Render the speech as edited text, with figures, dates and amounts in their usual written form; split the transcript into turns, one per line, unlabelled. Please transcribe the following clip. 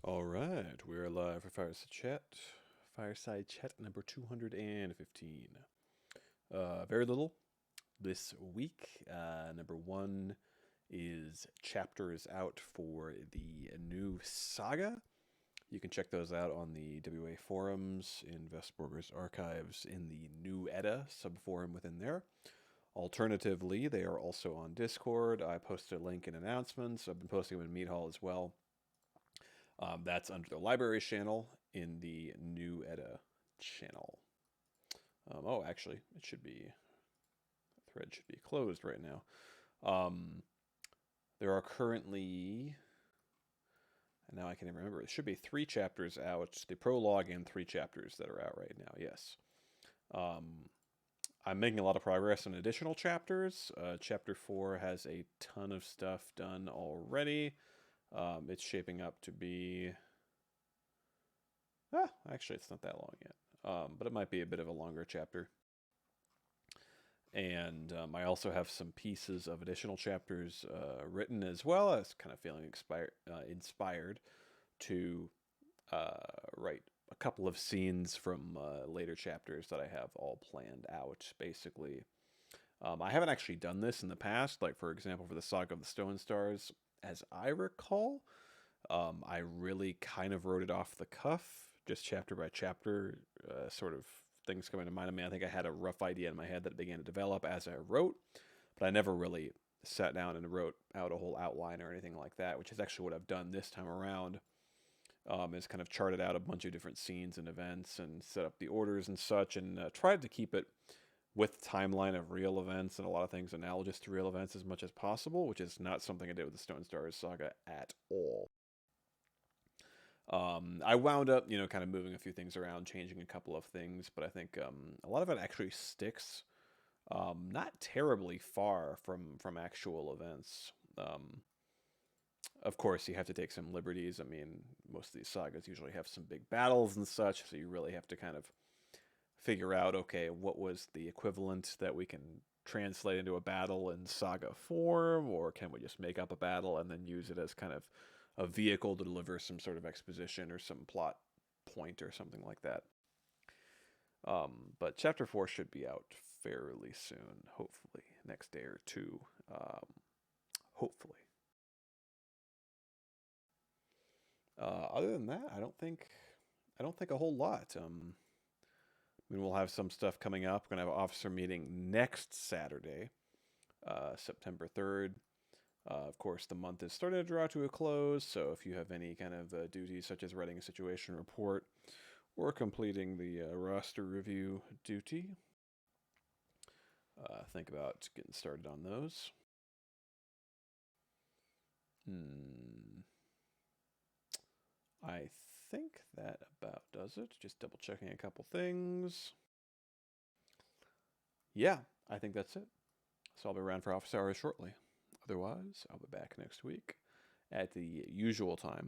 All right, we're live for Fireside Chat number 215. Very little this week. Number one is chapters out for the new saga. You can check those out on the WA forums, in Vestborger's archives, in the new Edda subforum within there. Alternatively, they are also on Discord. I posted a link in announcements. I've been posting them in Meat Hall as well. That's under the library channel in the new Edda channel. Oh, actually, it should be, the thread should be closed right now. There are currently, and now I can't even remember, it should be 3 chapters out, the prologue and 3 chapters that are out right now, yes. I'm making a lot of progress on additional chapters. Chapter 4 has a ton of stuff done already. It's shaping up to be, actually, it's not that long yet, but it might be a bit of a longer chapter. And I also have some pieces of additional chapters written as well. I was kind of feeling inspired to write a couple of scenes from later chapters that I have all planned out, basically. I haven't actually done this in the past, like, for example, for the Saga of the Stone Stars, as I recall. I really kind of wrote it off the cuff, just chapter by chapter, sort of things coming to mind. I mean, I think I had a rough idea in my head that began to develop as I wrote, but I never really sat down and wrote out a whole outline or anything like that, which is actually what I've done this time around. Is kind of charted out a bunch of different scenes and events and set up the orders and such, and tried to keep it with timeline of real events and a lot of things analogous to real events as much as possible, which is not something I did with the Stone Stars saga at all. I wound up, kind of moving a few things around, changing a couple of things, but I think a lot of it actually sticks, not terribly far from actual events. Of course, you have to take some liberties. I mean, most of these sagas usually have some big battles and such, so you really have to kind of figure out, okay, what was the equivalent that we can translate into a battle in saga form, or can we just make up a battle and then use it as kind of a vehicle to deliver some sort of exposition or some plot point or something like that. But chapter 4 should be out fairly soon, hopefully next day or two. Hopefully. Other than that, I don't think a whole lot. I mean, we'll have some stuff coming up. We're gonna have an officer meeting next Saturday, September 3rd. Of course, the month is starting to draw to a close, so if you have any kind of duties such as writing a situation report or completing the roster review duty, think about getting started on those. I think that about does it. Just double checking a couple things. Yeah, I think that's it. So I'll be around for office hours shortly. Otherwise, I'll be back next week at the usual time.